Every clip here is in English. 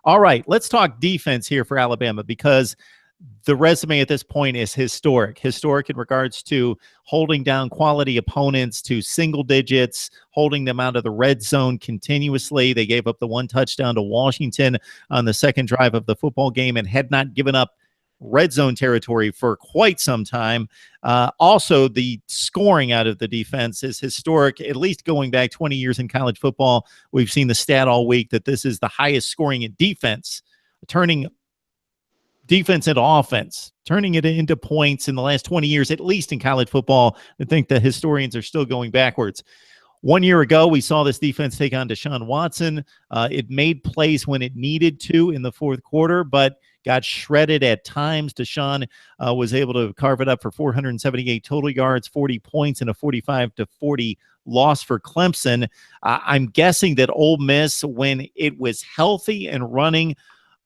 All right, let's talk defense here for Alabama, because the resume at this point is historic. Historic in regards to holding down quality opponents to single digits, holding them out of the red zone continuously. They gave up the one touchdown to Washington on the second drive of the football game and had not given up red zone territory for quite some time. Also, the scoring out of the defense is historic, at least going back 20 years in college football. We've seen the stat all week that this is the highest scoring in defense, turning defense into offense, turning it into points in the last 20 years, at least in college football. I think the historians are still going backwards. 1 year ago, we saw this defense take on Deshaun Watson. It made plays when it needed to in the fourth quarter, but got shredded at times. Deshaun was able to carve it up for 478 total yards, 40 points, and a 45-40 loss for Clemson. I'm guessing that Ole Miss, when it was healthy and running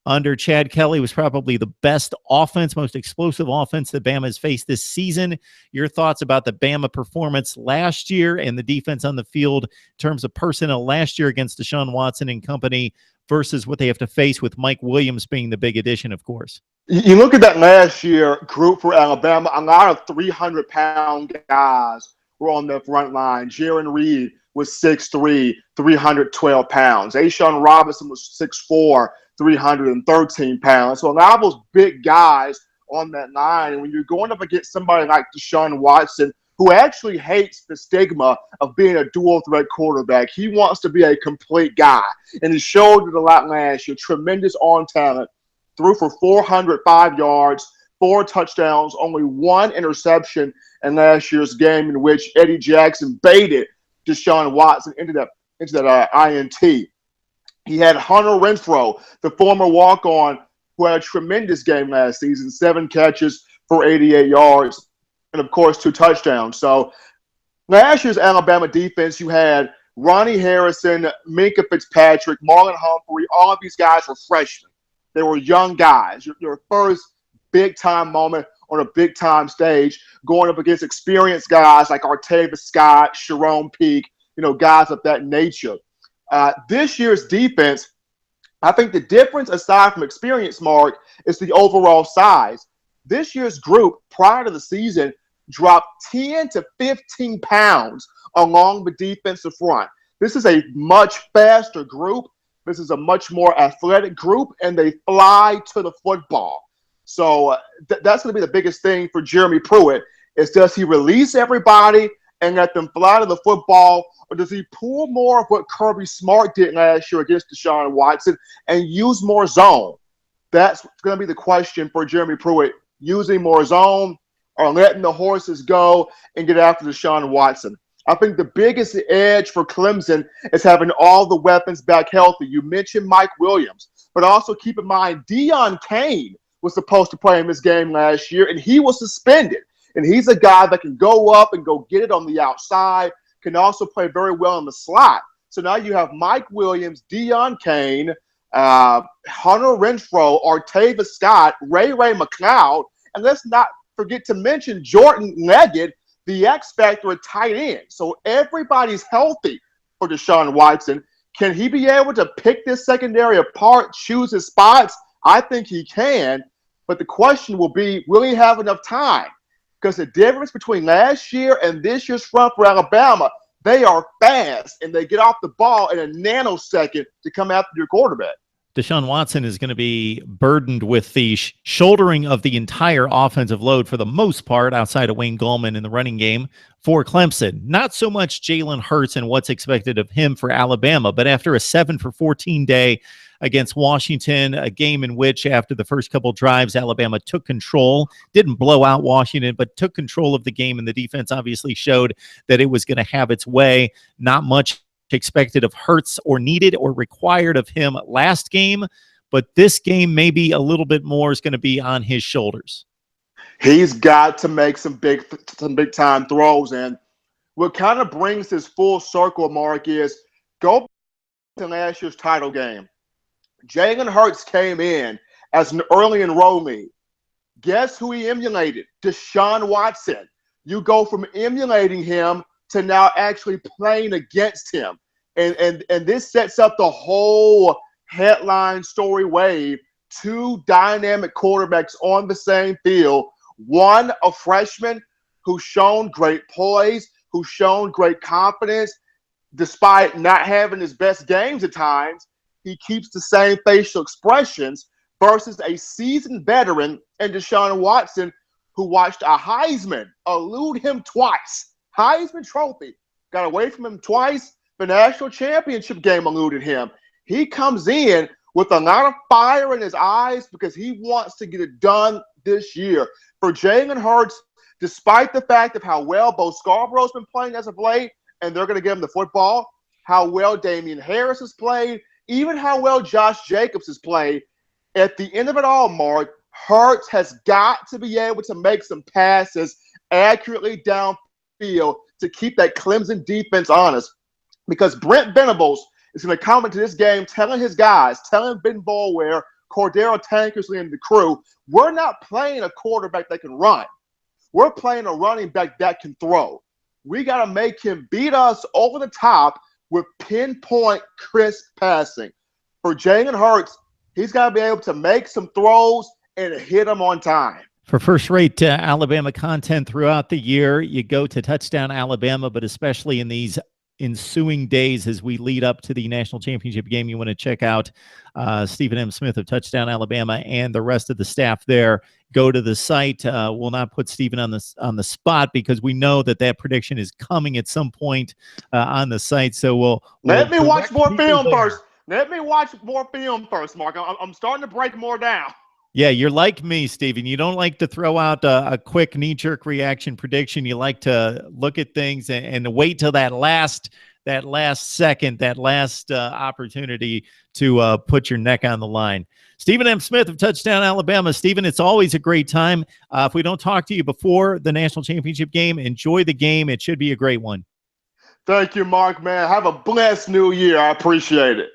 under Chad Kelly, was probably the best offense, most explosive offense that Bama has faced this season. Your thoughts about the Bama performance last year and the defense on the field in terms of personnel last year against Deshaun Watson and company versus what they have to face with Mike Williams being the big addition, of course. You look at that last year group for Alabama, a lot of 300-pound guys were on the front line. Jaron Reed was 6'3", 312 pounds. Ashawn Robinson was 6'4", 313 pounds. So a lot of those big guys on that line. And when you're going up against somebody like Deshaun Watson, who actually hates the stigma of being a dual threat quarterback, he wants to be a complete guy. And he showed it a lot last year. Tremendous arm talent. Threw for 405 yards, 4 touchdowns, only 1 interception in last year's game, in which Eddie Jackson baited Deshaun Watson into that INT. He had Hunter Renfrow, the former walk-on, who had a tremendous game last season, 7 catches for 88 yards, and, of course, 2 touchdowns. So last year's Alabama defense, you had Ronnie Harrison, Minkah Fitzpatrick, Marlon Humphrey. All of these guys were freshmen. They were young guys. Your first big-time moment on a big-time stage, going up against experienced guys like Artavis Scott, Sharon Peak, guys of that nature. This year's defense, I think the difference, aside from experience, Mark, is the overall size. This year's group, prior to the season, dropped 10 to 15 pounds along the defensive front. This is a much faster group. This is a much more athletic group, and they fly to the football. So that's going to be the biggest thing for Jeremy Pruitt, is does he release everybody and let them fly to the football, or does he pull more of what Kirby Smart did last year against Deshaun Watson and use more zone? That's going to be the question for Jeremy Pruitt, using more zone or letting the horses go and get after Deshaun Watson. I think the biggest edge for Clemson is having all the weapons back healthy. You mentioned Mike Williams, but also keep in mind Deion Kane was supposed to play in this game last year, and he was suspended. And he's a guy that can go up and go get it on the outside, can also play very well in the slot. So now you have Mike Williams, Deion Kane, Hunter Renfrow, Artavis Scott, Ray McLeod, and let's not forget to mention Jordan Leggett, the X factor at tight end. So everybody's healthy for Deshaun Watson. Can he be able to pick this secondary apart, choose his spots? I think he can. But the question will be, will he have enough time? Because the difference between last year and this year's front for Alabama, they are fast, and they get off the ball in a nanosecond to come after your quarterback. Deshaun Watson is going to be burdened with the shouldering of the entire offensive load for the most part, outside of Wayne Gallman in the running game for Clemson. Not so much Jalen Hurts and what's expected of him for Alabama, but after a 7-for-14 day against Washington, a game in which after the first couple drives, Alabama took control, didn't blow out Washington, but took control of the game, and the defense obviously showed that it was going to have its way. Not much expected of Hurts or needed or required of him last game, but this game maybe a little bit more is going to be on his shoulders. He's got to make some big time throws, and what kind of brings this full circle, Mark, is go to last year's title game. Jalen Hurts came in as an early enrollee. Guess who he emulated? Deshaun Watson. You go from emulating him to now actually playing against him. And this sets up the whole headline story wave, two dynamic quarterbacks on the same field. One, a freshman who's shown great poise, who's shown great confidence, despite not having his best games at times. He keeps the same facial expressions versus a seasoned veteran in Deshaun Watson, who watched a Heisman elude him twice. Heisman Trophy got away from him twice. The national championship game eluded him. He comes in with a lot of fire in his eyes because he wants to get it done this year. For Jalen Hurts, despite the fact of how well Bo Scarborough's been playing as of late, and they're going to give him the football, how well Damian Harris has played, even how well Josh Jacobs has played, at the end of it all, Mark, Hurts has got to be able to make some passes accurately downfield to keep that Clemson defense honest. Because Brent Venables is going to come into this game telling his guys, telling Ben Boulware, Cordero Tankersley, and the crew, we're not playing a quarterback that can run. We're playing a running back that can throw. We got to make him beat us over the top with pinpoint, crisp passing. For Jalen Hurts, he's got to be able to make some throws and hit them on time. For first-rate Alabama content throughout the year, you go to Touchdown Alabama, but especially in these ensuing days as we lead up to the national championship game, you want to check out Stephen M. Smith of Touchdown Alabama and the rest of the staff there. Go to the site. We'll not put Stephen on the spot because we know that prediction is coming at some point on the site. So we'll let me watch more film there. first. Let me watch more film first, Mark. I'm starting to break more down. Yeah, you're like me, Stephen. You don't like to throw out a quick knee-jerk reaction prediction. You like to look at things and wait till that last second, that last opportunity to put your neck on the line. Stephen M. Smith of Touchdown Alabama. Stephen, it's always a great time. If we don't talk to you before the national championship game, enjoy the game. It should be a great one. Thank you, Mark, man. Have a blessed new year. I appreciate it.